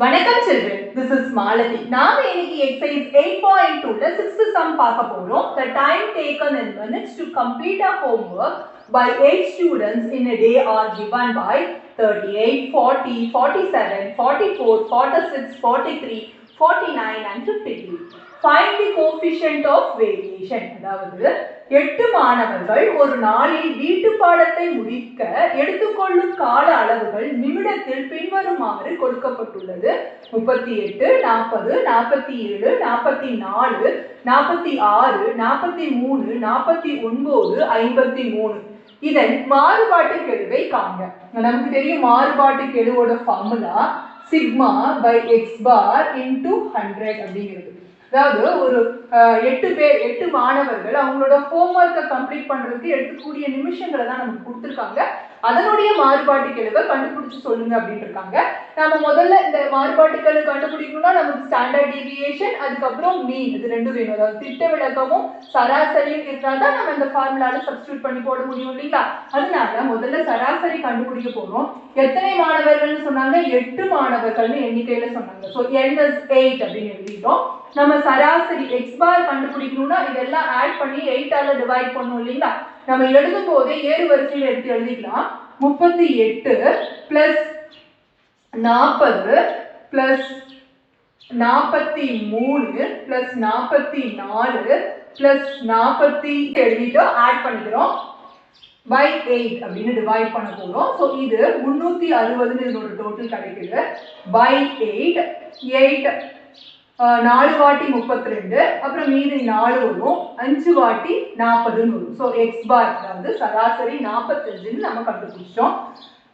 வணக்கம் children, this is Malathi. நாம் இன்னைக்கு exercise 8.2 ல 6th sum பார்க்க போறோம். The time taken in minutes to complete a homework by 8 students in a day are given by 38, 40, 47, 44, 46, 43, 49 and 53. Find the coefficient of variation. அதாவது 8 மாணவர்கள் ஒரு நாளில் வீட்டு பாடத்தை முடிக்க எடுத்துக்கொள்ளும் கால அளவுகள் நிமிடத்தில் பின்வருமாறு கொடுக்கப்பட்டுள்ளது. 38, 40, 47, 44, 46, 43, 49, 53. இதன் மாறுபாட்டு கெழுவை காண்க. நமக்கு தெரியும் மாறுபாட்டு கெழுவோட formula sigma by X bar into 100 அப்படிங்கிறது. அதாவது ஒரு 8 மாணவர்கள் அவங்களோட ஹோம்ஒர்க்கை கம்ப்ளீட் பண்றதுக்கு எடுக்கக்கூடிய நிமிஷங்களை தான் நமக்கு கொடுத்துருக்காங்க. அதனுடைய மாறுபாட்டு கெழுவை கண்டுபிடிச்சு சொல்லுங்க அப்படின்னு இருக்காங்க. நம்ம முதல்ல இந்த மாறுபாட்டுகளை கண்டுபிடிக்கணும்னா நமக்கு ஸ்டாண்டர்ட் டீவியேஷன் அதுக்கப்புறம் மீன் இது ரெண்டும் வேணும். அதாவது திட்ட விளக்கமும் சராசரியும் இருந்தால் தான் நம்ம இந்த ஃபார்முலால சப்ஸ்டியூட் பண்ணி போட முடியும் இல்லைங்களா? அதனால முதல்ல சராசரி கண்டுபிடிக்க போறோம். எத்தனை மாணவர்கள்னு சொன்னாங்க? 8 மாணவர்கள்னு எண்ணிக்கையில சொன்னாங்க. ஸோ n is 8 அப்படின்னு எழுதிட்டோம். நம்ம சராசரி எக்ஸ் பார் கண்டுபிடிக்கணும்னா இதெல்லாம் ஆட் பண்ணி 8 ஆல டிவைட் பண்ணணும் இல்லைங்களா? நம்ம எழுதும் போதே ஏறு வரிசையில் எடுத்து எழுதிக்கலாம். 38 பிளஸ் 40 பிளஸ் 43 பிளஸ் 44 பிளஸ் 40 எழுதிட்டு ஆட் பண்ணிக்கிறோம் by 8 அப்படின்னு டிவைட் பண்ண போறோம். ஸோ இது 360 இதோட டோட்டல் கிடைக்குது by 8 4 வாட்டி 32 அப்புறம் மீதி 4 வரும் 5 வாட்டி 40 வரும். ஸோ எக்ஸ் பார் அதாவது சராசரி 45 நம்ம கண்டுபிடிச்சோம்.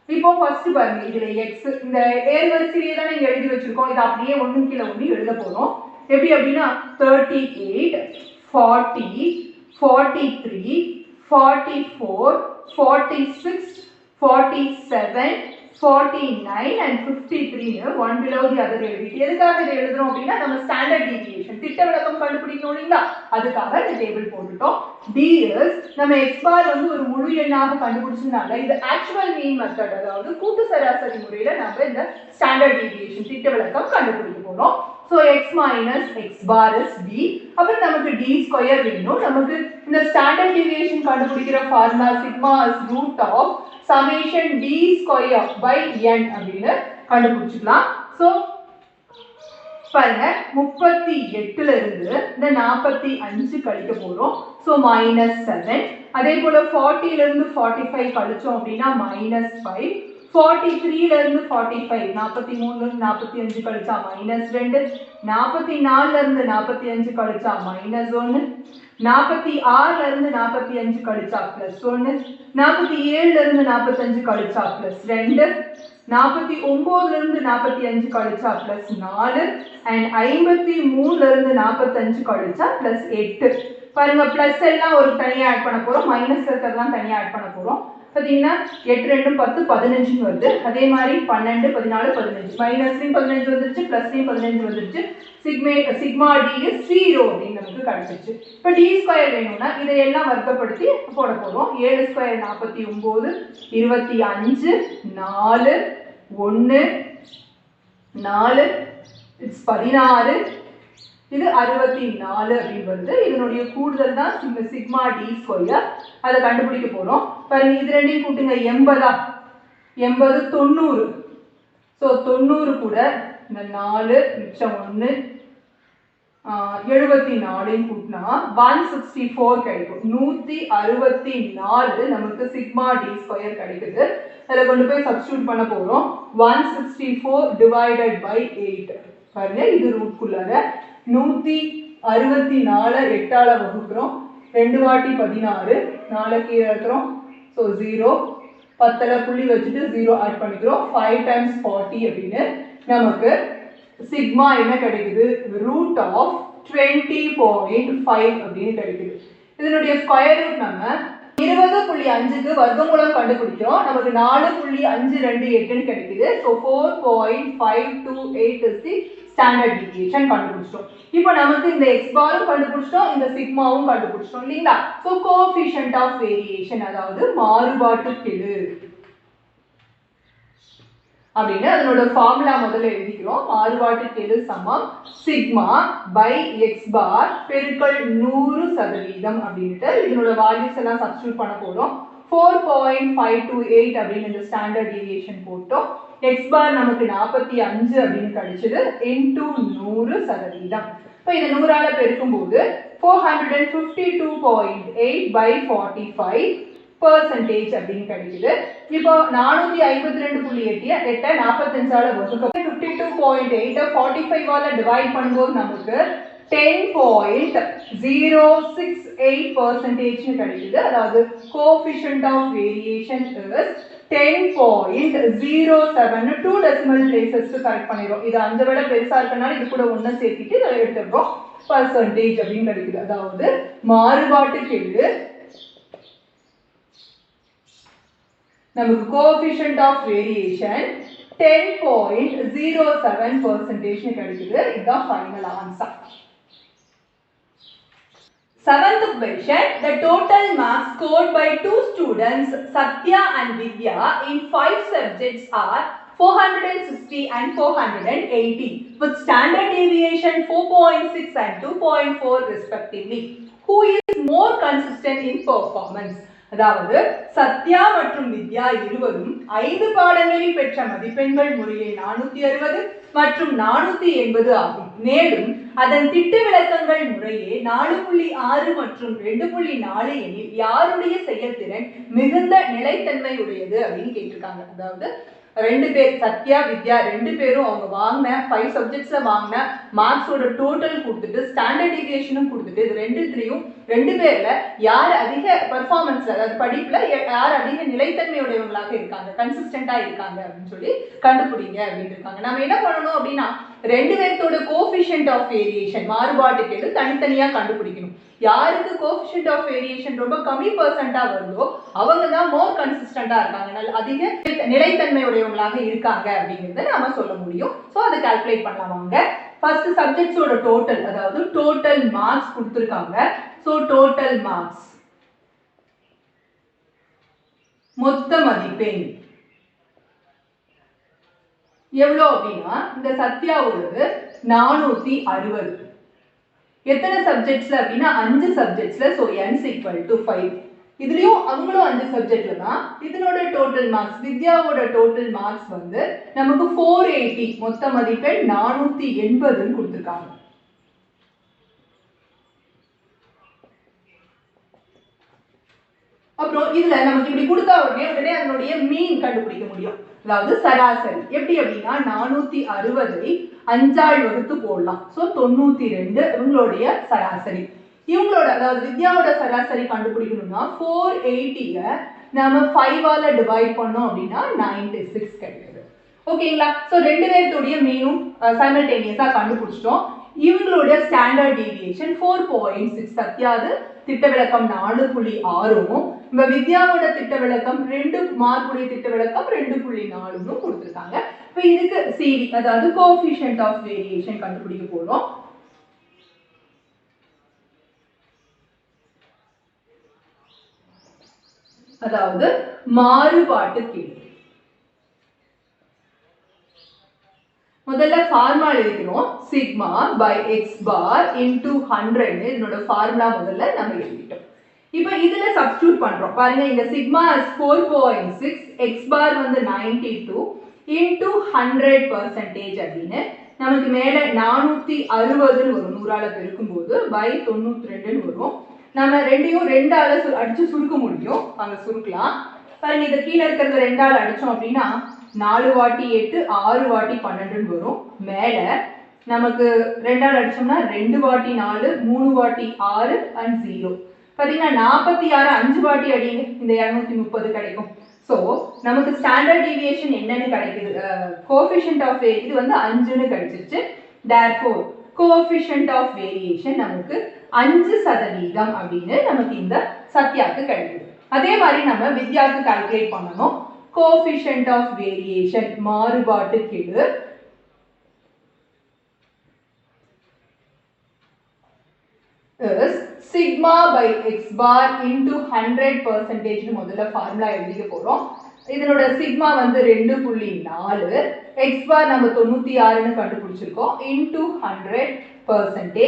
இப்போ ஃபர்ஸ்ட் பாருங்க இதுல எக்ஸ் இந்த ஏர் வரிசையிலே தான் நீங்க எழுதி வச்சிருக்கோம். இது அப்படியே ஒண்ணும் கீழே ஒண்ணு எழுத போறோம். எப்படி அப்படின்னா 38 40 43 44 46 47 49 and 53 one below the other எழுதிட்டு எதுக்காக இதை எழுதுறோம் அப்படின்னா நம்ம ஸ்டாண்டர்ட் டீவியேஷன் திட்ட விளக்கம் கண்டுபிடிக்கணும் இல்லைங்களா? அதுக்காக இந்த டேபிள் போட்டுட்டோம். d is நம்ம x பார் வந்து ஒரு முழு எண்ணாக கண்டுபிடிச்சதுனால இது ஆக்சுவல் மீன் மெத்தட் அதாவது கூட்டு சராசரி முறையில நம்ம இந்த ஸ்டாண்டர்ட் டீவியேஷன் திட்ட விளக்கம் கண்டுபிடிக்க போறோம். So x minus x bar is b. அப்புறம் நமக்கு d ஸ்கொயர் வேணும். நமக்கு இந்த ஸ்டாண்டர்ட் டீவியேஷன் கண்டுபிடிக்கிற formula sigma is root of summation d square by n அப்படின்னு கண்டுபிடிச்சுக்கலாம். ஸோ பாருங்க 38ல இருந்து இந்த 45 கழிக்க போறோம். ஸோ -7. அதே போல 40ல இருந்து 45 கழிச்சோம் அப்படின்னா -5. 43ல இருந்து 45 43ல இருந்து 45 கழிச்சா -2. 44ல இருந்து 45 கழிச்சா -1. 46ல இருந்து 45 கழிச்சா +1. 47ல இருந்து 45 கழிச்சா +2. 49ல இருந்து 45 கழிச்சா +4 and 53ல இருந்து 45 கழிச்சா +8. பாருங்க பிளஸ் எல்லாம் ஒரு தனியா ஆட் பண்ண போறோம், மைனஸ் இருக்கிறதெல்லாம் தனியா ஆட் பண்ண போறோம். பாத்தீங்கன்னா 8 2 10 15 வருது. அதே மாதிரி 12 14 15 மைனஸ்லயும் 15 வந்துருச்சு பிளஸ்லயும் 15 வந்துருச்சு. சிக்மா d is 0 அப்படின்னு நமக்கு கிடைச்சிருச்சு. இப்போ d ஸ்கொயர் வேணும்னா இதையெல்லாம் வர்க்கப்படுத்தி போட போறோம். 7 ஸ்கொயர் 49 25 4 1 4 இட்ஸ் 16 இது 64 அப்படின்னு வருது. இதனுடைய கூடுதல் தான் சிக்மா d ஸ்கொயர். அதை கண்டுபிடிக்க போறோம். பாருங்க இது ரெண்டையும் கூட்டுங்க 80 80 90. ஸோ 90 கூட இந்த 4 மிச்சம் 1 74 கூட்டினா 164 கிடைக்கும். 164 நமக்கு சிக்மா d ஸ்கொயர் கிடைக்குது. அதில் கொண்டு போய் சப்ஸ்டியூட் பண்ண போறோம். 164 டிவைடட் பை 8 பாருங்க இது ரூட்குள்ளார 164 8ஆல வகுக்கிறோம். 2 வாட்டி 16 4 கீழே இருக்கிறோம். ஸோ 0 10ல புள்ளி வச்சுட்டு 0 ஆட் பண்ணிக்கிறோம். 5 times 40 அப்படின்னு நமக்கு சிக்மா என்ன கிடைக்குது? ரூட் ஆஃப் 20.5 அப்படின்னு கிடைக்குது. இதனுடைய ஸ்கொயர் ரூட் நம்ம 20.5க்கு வர்க்கமூலம் கண்டுபிடிக்கிறோம். நமக்கு 4.528 கிடைக்குது. So 4.528 is the standard deviation கண்டுபிடிச்சிட்டோம். இப்போ நமக்கு இந்த x பாரும் கண்டுபிடிச்சிட்டோம், இந்த சிக்மாவும் கண்டுபிடிச்சிட்டோம் இல்லைங்களா? ஸோ கோஎஃபிஷியன்ட் ஆஃப் வேரியேஷன் அதாவது மாறுபாட்டு கெழு அப்படின்னு அதனோட ஃபார்முலா முதல்ல எழுதிக்கிறோம். மாறுபாட்டுக்கெழு சமம் சிக்மா பை எக்ஸ் பார் பெருக்கல் 100% அப்படின்ட்டு இதனோட வேல்யூஸ் எல்லாம் சப்ஸ்டிட்யூட் பண்ண போறோம். 4.528 அப்படின்னு இந்த ஸ்டாண்டர்ட் டீவியேஷன் போட்டோம். எக்ஸ் பார் நமக்கு 45 அப்படின்னு கிடைச்சது இன்டூ 100%. இப்போ இதை 100ஆல பெருக்கும்போது 452.8 by 45% அப்படின்னு கிடைக்குது. இப்போ 452.8 45ஆல வகுக்க 52.8 45ஆல டிவைட் பண்ணும்போது நமக்கு 10.068% கிடைக்குது. அதாவது coefficient of variation is 10.07. 2 decimal places correct பண்ணிரோம். இது 5 விட பெருசா இருக்கனால இது கூட 1 சேர்த்துட்டு இத எடுத்துறோம். percentage அப்படின்னு கிடைக்குது. அதாவது மாறுபாட்டுக்கெழு நமக்கு coefficient of variation 10.07% கிடைக்குது. இதுதான் final answer. Seventh question, the total marks scored by two students, Satya and Vidya, in 5 subjects are 460 and 480 with standard deviation 4.6 and 2.4 respectively. Who is more consistent in performance? அதாவது சத்யா மற்றும் வித்யா இருவரும் 5 பாடங்களில் பெற்ற மதிப்பெண்கள் முறையே 460 மற்றும் 480 ஆகும். மேலும் அதன் திட்ட விளக்கங்கள் முறையே 4.6 மற்றும் 2.4 எனில் யாருடைய செயல்திறன் மிகுந்த நிலைத்தன்மை உடையது அப்படின்னு கேட்டிருக்காங்க. அதாவது ரெண்டு பேர் சத்யா வித்யா ரெண்டு பேரும் அவங்க வாங்கின 5 சப்ஜெக்ட்ஸ்ல வாங்கின மார்க்ஸோட டோட்டல் கொடுத்துட்டு ஸ்டாண்டர்ட் டீவியேஷனும் கொடுத்துட்டு இது ரெண்டுத்துலயும் ரெண்டு பேர்ல யார் அதிக பெர்ஃபார்மன்ஸ்ல அதாவது படிப்புல யார் அதிக நிலைத்தன்மையுடையவங்களாக இருக்காங்க கன்சிஸ்டன்டா இருக்காங்க அப்படின்னு சொல்லி கண்டுபிடிங்க அப்படின்னு இருக்காங்க. நம்ம என்ன பண்ணணும் அப்படின்னா ரெண்டு பேர்த்தோட கோஎஃபிஷியன்ட் ஆஃப் வேரியேஷன் மாறுபாட்டுக்கெழு தனித்தனியா கண்டுபிடிக்கணும். யாருக்கு கோஎஃபிஷியன்ட் ஆஃப் வேரியேஷன் ரொம்ப கம்மி பர்சன்டா வருதோ அவங்க தான் மோர் கன்சிஸ்டன்டா இருக்காங்க, அதிக நிலைத்தன்மை உடையவங்களாக இருக்காங்க அப்படிங்கறத நாம சொல்ல முடியும். சோ அதை கால்குலேட் பண்ணலாம் வாங்க. ஃபர்ஸ்ட் சப்ஜெக்ட்ஸோட டோட்டல் அதாவது டோட்டல் மார்க்ஸ் கொடுத்திருக்காங்க. சோ டோட்டல் மார்க்ஸ் மொத்த மதிப்பெண் எவ்வளோ அப்படின்னா இந்த சத்யாவோடது 460. எத்தனை சப்ஜெக்ட்ஸ்ல அப்படின்னா 5 சப்ஜெக்ட்ஸ்ல. So n = 5. இதுலயும் அவங்களும் 5 சப்ஜெக்ட்ல தான். இதனோட டோட்டல் மார்க்ஸ் வித்யாவோட டோட்டல் மார்க்ஸ் வந்து நமக்கு 480 மொத்த மதிப்பெண் 480 கொடுத்திருக்காங்க. அப்புறம் இதுல நமக்கு இப்படி கொடுத்தா உடனே அதனுடைய மீன் கண்டுபிடிக்க முடியும். அதாவது சராசரி எப்படி அப்படின்னா 460 5ஆல் வகுத்து போடலாம். சோ 92 இவங்களுடைய சராசரி. இவங்களோட அதாவது வித்யாவோட சராசரி கண்டுபிடிக்கணும்னா 480 நாம 5ஆல டிவைட் பண்ணோம் அப்படின்னா 96 கிடைக்குது. ஓகேங்களா? சோ ரெண்டு பேர்த்தோட மீனும் சைமல்டேனியஸா கண்டுபிடிச்சிட்டோம். இவங்களோட ஸ்டாண்டர்ட் டீவியேஷன் 4.6. சத்யாது திட்ட விளக்கம் 4.6ம் நம்ம வித்யாவோட திட்ட விளக்கம் 2 மார்க்குடைய திட்ட விளக்கம் 2.4ம் கொடுத்திருக்காங்க. இப்போ இதுக்கு CV அதாவது கோஎஃபிஷியன்ட் ஆஃப் வேரியேஷன் கண்டுபிடிக்க போறோம். அதாவது மாறுபாட்டுக்கெழு. முதல்ல ஃபார்முலா எழுதிக்கிறோம். Sigma by X bar into 100 இதனோட ஃபார்முலா முதல்ல நம்ம எழுதிட்டோம். இப்போ இதுல சப்ஸ்டிட்யூட் பண்றோம். பாருங்க இங்க சிக்மா இஸ் 4.6 எக்ஸ் பார் வந்து 92 இன்டூ 100% அப்படின்னு நமக்கு மேல 460 வரும். 100ஆல பெருக்கும் போது பை 92 வரும். நம்ம ரெண்டையும் 2ஆல அடிச்சு சுருக்க முடியும். அங்க சுருக்கலாம். பாருங்க இத கீழ இருக்கிறத 2ஆல அடிச்சோம் அப்படின்னா 4 வாட்டி 8 6 வாட்டி 12 வரும். மேல நமக்கு 2ஆல அடிச்சோம்னா 2 வாட்டி 4 3 வாட்டி 6 and 0. பாத்தீங்கன்னா 46 5 வாட்டி அடிங்க இந்த 230 கிடைக்கும். சோ நமக்கு ஸ்டாண்டர்ட் டீவியேஷன் என்னன்னு கிடைக்குது கோஎஃபிஷியன்ட் ஆஃப் இது வந்து 5ன்னு கிடைச்சிருச்சு. therefore கோஎஃபிஷியன்ட் ஆஃப் வேரியேஷன் நமக்கு 5% அப்படின்னு நமக்கு இந்த சத்யாக்கு கிடைக்குது. அதே மாதிரி நம்ம வித்யாக்கு கால்குலேட் பண்ணணும். கோஎஃபிஷியன்ட் ஆஃப் வேரியேஷன் மாறுபாட்டுக்கெழு is sigma by x bar into 100% முதல்ல ஃபார்முலா எழுதிக்க போறோம். இதனோட சிக்மா வந்து 2.4, எக்ஸ் பார் நம்ம 96ன்னு கண்டுபிடிச்சிருக்கோம் இன்டூ 100%.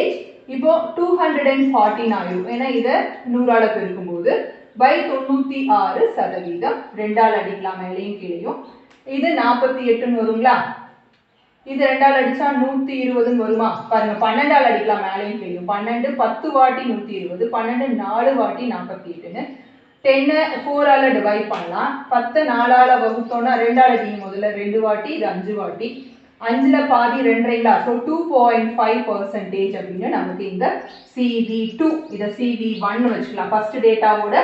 இப்போ 214 ஆயிரும், ஏன்னா இதை 100ஆல பெருக்கும்போது பை 96%. 2ஆல் அடிக்கலாம் மேலையும் கீழையும். இது 48ன்னு வருங்களா, இது 2ஆல் அடிச்சா 120ன்னு வருமா பாருங்க. 12ஆல் அடிக்கலாம் மேலையும் கீழையும். 12 10 வாட்டி 120, 12 4 வாட்டி 48ன்னு. 10 4ஆல டிவைட் பண்ணலாம். 10 4ஆல வகுத்தோம்னா 2ஆல் அடிக்கும் முதல்ல 2 வாட்டி, இது 5 வாட்டி. 5ல பாதி 2.5, ஸோ 2.5% அப்படின்னு நமக்கு இந்த CV2, இதை CV1 வச்சுக்கலாம். ஃபர்ஸ்ட் டேட்டாவோட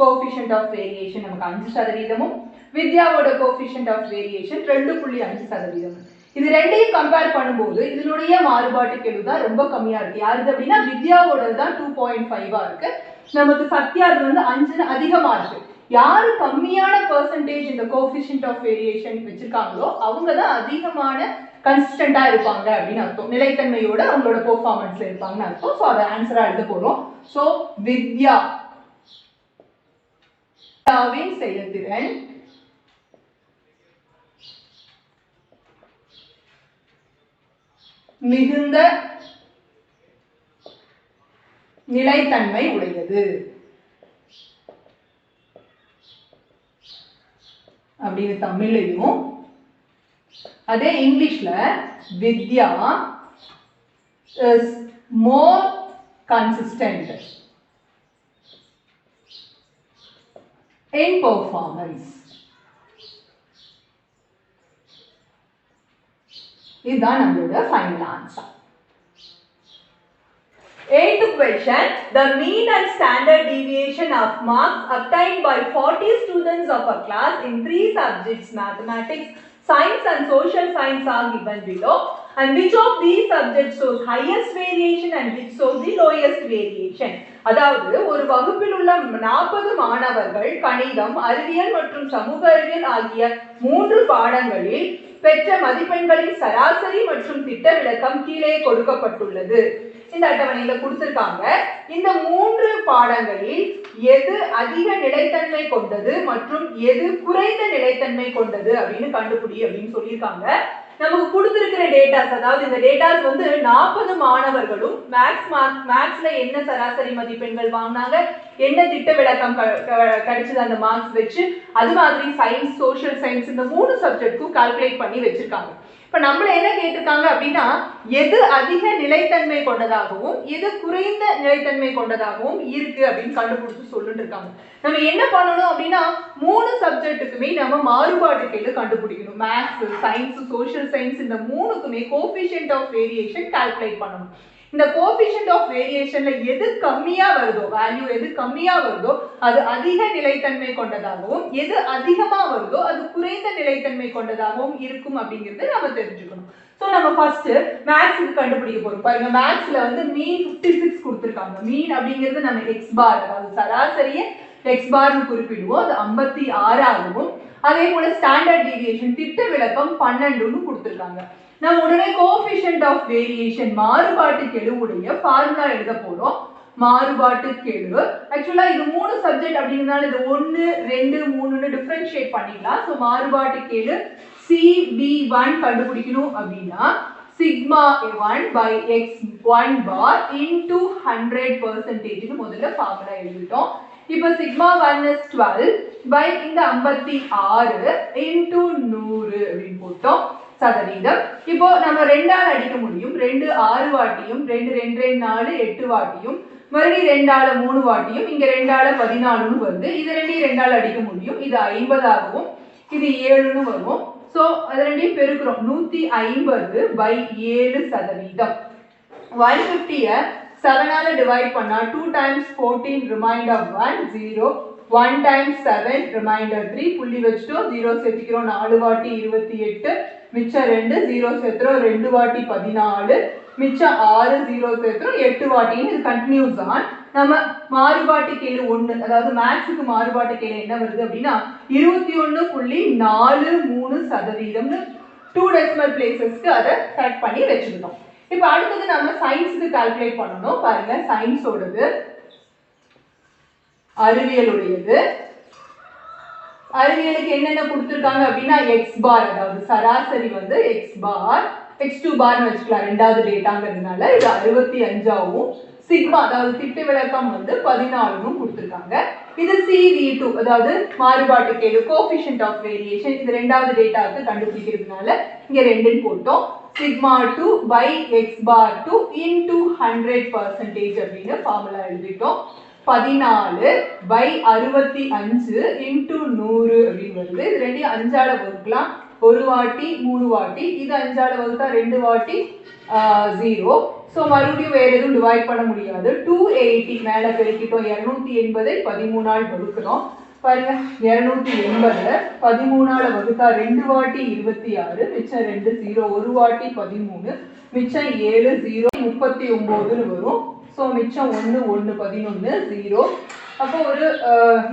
கோஎஃபிஷியன்ட் ஆஃப் வேரியேஷன் நமக்கு 5%, வித்யாவோட கோஎஃபிஷியன்ட் ஆஃப் வேரியேஷன் 2.5%. இது ரெண்டையும் கம்பேர் பண்ணும்போது இதனுடைய மாறுபாட்டு கெழு தான் ரொம்ப கம்மியா இருக்கு. யாருது அப்படின்னா வித்யாவோட தான் 2.5 இருக்கு, நமக்கு சத்யாது வந்து 5 அதிகமா இருக்கு. யாரு கம்மியான பெர்சன்டேஜ் இந்த கோஎஃபிஷியன்ட் ஆஃப் வேரியேஷன் வச்சிருக்காங்களோ அவங்க தான் அதிகமான கன்சிஸ்டண்டா இருப்பாங்க அப்படின்னு அர்த்தம். நிலைத்தன்மையோட அவங்களோட பெர்ஃபார்மன்ஸ்ல இருப்பாங்கன்னு அர்த்தம். ஸோ அதை ஆன்சரா எழுத போறோம். ஸோ வித்யாவின் செயல்திறன் மிகுந்த நிலைத்தன்மை உடையது அப்படின்னு தமிழ்லையும், அதே இங்கிலீஷ்ல Vidya is more consistent in performance. இதுதான் நம்மளோட final answer. 8th question. The mean and standard deviation of marks obtained by 40 students of a class in 3 subjects, mathematics, science and social science, are given below. And which of these subjects shows highest variation and which shows the lowest variation? அதாவது ஒரு வகுப்பில் உள்ள 40 மாணவர்கள் கணிதம், அறிவியல் மற்றும் சமூக அறிவியல் ஆகிய 3 பாடங்களில் பெற்ற மதிப்பெண்களின் சராசரி மற்றும் திட்ட விளக்கம் கீழே கொடுக்கப்பட்டுள்ளது. இந்த அட்டவணையில கொடுத்திருக்காங்க. இந்த 3 பாடங்களில் எது அதிக நிலைத்தன்மை கொண்டது மற்றும் எது குறைந்த நிலைத்தன்மை கொண்டது அப்படின்னு கண்டுபிடி அப்படின்னு சொல்லியிருக்காங்க. நமக்கு கொடுத்திருக்கிற டேட்டாஸ், அதாவது இந்த டேட்டாஸ் வந்து 40 மாணவர்களும் மேக்ஸ்ல என்ன சராசரி மதிப்பெண்கள் வாங்கினாங்க, என்ன திட்ட விளக்கம் கிடைச்சது அந்த மார்க்ஸ் வச்சு, அது மாதிரி சயின்ஸ், சோஷியல் சயின்ஸ் இந்த 3 சப்ஜெக்ட்க்கும் கால்குலேட் பண்ணி வச்சிருக்காங்க. இப்ப நம்மள என்ன கேட்டிருக்காங்க அப்படின்னா எது அதிக நிலைத்தன்மை கொண்டதாகவும் எது குறைந்த நிலைத்தன்மை கொண்டதாகவும் இருக்கு அப்படின்னு கண்டுபிடிச்சு சொல்லிட்டு இருக்காங்க. நம்ம என்ன பண்ணணும் அப்படின்னா 3 சப்ஜெக்ட்டுக்குமே நம்ம மாறுபாட்டு கெழு கண்டுபிடிக்கணும். மேத்ஸ், சயின்ஸ், சோஷியல் சயின்ஸ் இந்த 3க்குமே கோஎஃபிஷியன்ட் ஆஃப் வேரியேஷன் கால்குலேட் பண்ணணும். இந்த கோஎஃபிஷியன்ட் ஆஃப் வேரியேஷன்ல எது கம்மியா வருதோ, வேல்யூ எது கம்மியா வருதோ அது அதிக நிலைத்தன்மை கொண்டதாகவும் எது அதிகமா வருதோ அது குறைந்த நிலைத்தன்மை கொண்டதாகவும் இருக்கும் அப்படிங்கிறது நம்ம தெரிஞ்சுக்கணும். ஸோ நம்ம ஃபர்ஸ்ட் மேத்ஸ்க்கு கண்டுபிடிக்க போறோம். பாருங்க, மேத்ஸ்ல வந்து மீன் 56 கொடுத்துருக்காங்க. மீன் அப்படிங்கிறது நம்ம எக்ஸ் பார், அதாவது சராசரியை எக்ஸ் பார்னு குறிப்பிடுவோம். அது 56 ஆகவும், அதே போல ஸ்டாண்டர்ட் டீவியேஷன் திட்ட விளக்கம் 12ன்னு கொடுத்துருக்காங்க. நம்ம உடனே கோஎஃபிஷியன்ட் ஆஃப் வேரியேஷன் மாறுபாட்டு கெழுவுடைய ஃபார்முலா எழுத போறோம். மாறுபாட்டு கெழு ஆக்சுவலா இது 3 சப்ஜெக்ட் அப்படிங்கிறதுனால இது 1 2 3ன்னு டிஃபரன்ஷியேட் பண்ணிடலாம். ஸோ மாறுபாட்டு கெழு CV1 கண்டுபிடிக்கணும் அப்படின்னா sigma 1 by x1 bar into 100% முதல்ல ஃபார்முலா எழுதிட்டோம். இப்போ சிக்மா 1 is 12 by இந்த 56 into 100 அப்படின்னு போட்டோம் சதவீதம். இப்போ நம்ம 2ஆல் அடிக்க முடியும். 2 6 வாட்டியும் 2 2 2 4 8 வாட்டியும் மறுபடியும் 2ஆல 3 வாட்டியும் இங்க 2ஆல 14ன்னு வருது. இது ரெண்டையும் 2ஆல் அடிக்க முடியும். இது 50 ஆகவும் இது 7ன்னு வரும். ஸோ அது ரெண்டையும் பெருக்கிறோம். 150 by 7%. 150 7ஆல டிவைட் பண்ணா 2 times 14 ரிமைண்டர் 1 0, 1 times 7 ரிமைண்டர் 3, புள்ளி வச்சுட்டோம், 0 சேர்த்துக்கிறோம். 4 வாட்டி 28, மிச்சம் 2, 0 சேர்த்துறோம். 2 வாட்டி 14, மிச்சம் 6, 0 சேர்த்துறோம். 8 வாட்டின்னு இது கண்டினியூஸ் ஆன். நம்ம மாறுபாட்டு கெழு 1, அதாவது மேத்ஸுக்கு மாறுபாட்டு கெழு என்ன வருது அப்படின்னா 21.43% 2 டெசிமல் பிளேசஸ்க்கு அதை கரெக்ட் பண்ணி வச்சுக்கிட்டோம். இப்போ அடுத்தது நம்ம சயின்ஸுக்கு கால்குலேட் பண்ணணும். பாருங்க, சயின்ஸோடது அறிவியலுடையது. அறிவியலுக்கு என்னென்ன கொடுத்துருக்காங்க அப்படின்னா எக்ஸ் பார், அதாவது சராசரி வந்து எக்ஸ் பார், x2 பார்னு வச்சுக்கலாம், ரெண்டாவது டேட்டாங்கிறதுனால இது 65ஆகவும், சிக்மா அதாவது திட்ட விளக்கம் வந்து 14ன்னு கொடுத்துருக்காங்க. இது CV2 அதாவது மாறுபாட்டு கெழு கோஎஃபிஷியன்ட் ஆஃப் வேரியேஷன், இது ரெண்டாவது டேட்டாவுக்கு கண்டுபிடிக்கிறதுனால இங்க 2ன்னு போட்டோம். Sigma 2 by x bar 2 into 100% அப்படின்னு ஃபார்முலா எழுதிட்டோம். 14 by 65 into 100 அப்படின்னு வருது. இது ரெண்டையும் 5ஆல வகுக்கலாம், ஒரு வாட்டி 3 வாட்டி, இது 5ஆல வகுத்தா 2 வாட்டி 0. ஸோ மறுபடியும் வேற எதுவும் டிவைட் பண்ண முடியாது. 280 மேலே பெருக்கிட்டோம், 280 13ஆல் வகுக்கிறோம். பாருங்க 280 13ஆல வகுத்தா 2 வாட்டி 26, மிச்சம் 2 0, ஒரு வாட்டி 13, மிச்சம் 7 0 39ன்னு வரும். ஸோ மிச்சம் 1 1 11 0. அப்போ ஒரு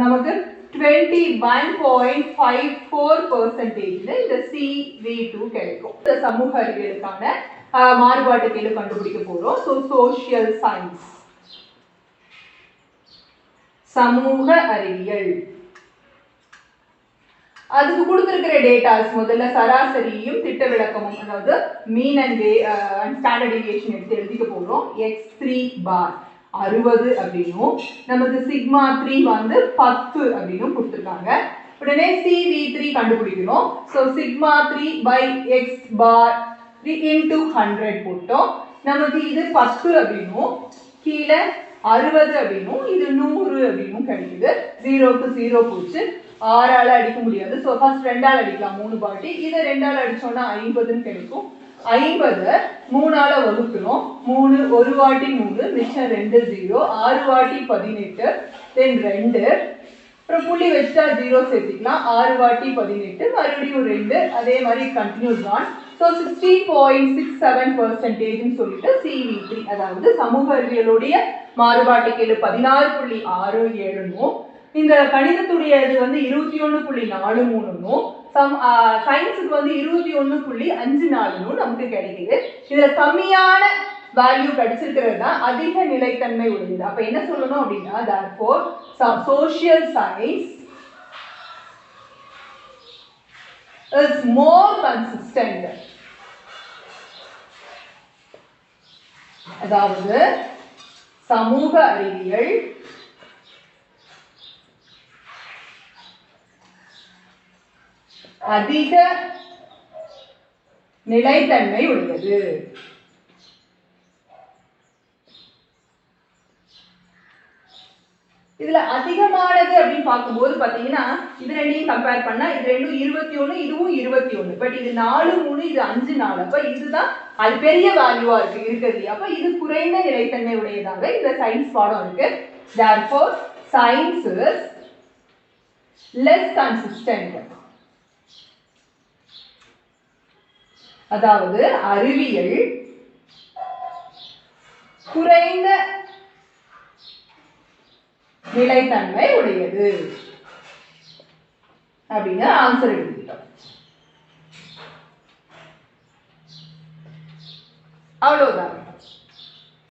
நமக்கு 21.54% இந்த CV2 கிடைக்கும். இந்த சமூக அறிவியலுக்கான மாறுபாட்டு கெழு கண்டுபிடிக்க போறோம். ஸோ சோஷியல் சயின்ஸ், சமூக அறிவியல், அதுக்கு கொடுத்திருக்கிற டேட்டாஸ் முதல்ல சராசரியும் திட்ட விளக்கமும், அதாவது மீன் அண்ட் ஸ்டாண்டர்ட் டீவியேஷன் எடுத்து எழுதிக்க போறோம். x3 பார் 60 அப்படின்னும், நமக்கு சிக்மா 3 வந்து 10 அப்படின்னும் கொடுத்துருக்காங்க. உடனே CV3 கண்டுபிடிக்கிறோம். So sigma 3 by x bar 3 into 100 போட்டோம். நமக்கு இது 10 அப்படின்னும், கீழே 60 அப்படின்னும், இது 100 அப்படின்னும் கிடைக்குது. 0க்கு 0 போச்சு, 6ஆல அடிக்க முடியாது. ஸோ ஃபர்ஸ்ட் 2ஆல் அடிக்கலாம் 3 வாட்டி, இதை 2ஆல் அடிச்சோம்னா 50ன்னு கிடைக்கும். 50 3ஆல வகுக்கிறோம், 3 ஒரு வாட்டி 3, மிச்சம் 2 0, 6 வாட்டி 18, தென் 2, அப்புறம் புள்ளி வச்சா 0 சேர்த்துக்கலாம், 6 வாட்டி 18, மறுபடியும் 2, அதே மாதிரி கண்டினியூஸ் தான். ஸோ 16.67% சொல்லிட்டு CV3 அதாவது சமூக அறிவியலுடைய மாறுபாட்டு கெழு 16.67னும், இந்த கணிதத்துடைய இது வந்து 21.43னும், சயின்ஸுக்கு வந்து 21.54னும் நமக்கு கிடைக்குது. இதுல கம்மியான வேல்யூ கிடைச்சிருக்கிறது தான் அதிக நிலைத்தன்மை உடையது. அப்ப என்ன சொல்லணும் அப்படின்னா, therefore social science is more consistent. அதாவது சமூக அறிவியல் அதிக நிலைத்தன்மை உடையது. இதுல அதிகமானது அப்படின்னு பார்க்கும்போது பாத்தீங்கன்னா, இது ரெண்டையும் கம்பேர் பண்ணா இது ரெண்டும் 21, இதுவும் 21, பட் இது 4 3, இது 5 4, அப்ப இதுதான் அது பெரிய வேல்யூவா இருக்கிறது. அப்ப இது குறைந்த நிலைத்தன்மை உடையதாக இந்த சயின்ஸ் பாடம் இருக்கு. therefore science is less consistent. அதாவது அறிவியல் குறைந்த நிலைத்தன்மை உடையது அப்படின்னு ஆன்சர் எழுதிட்டோம். அவ்வளவுதான்.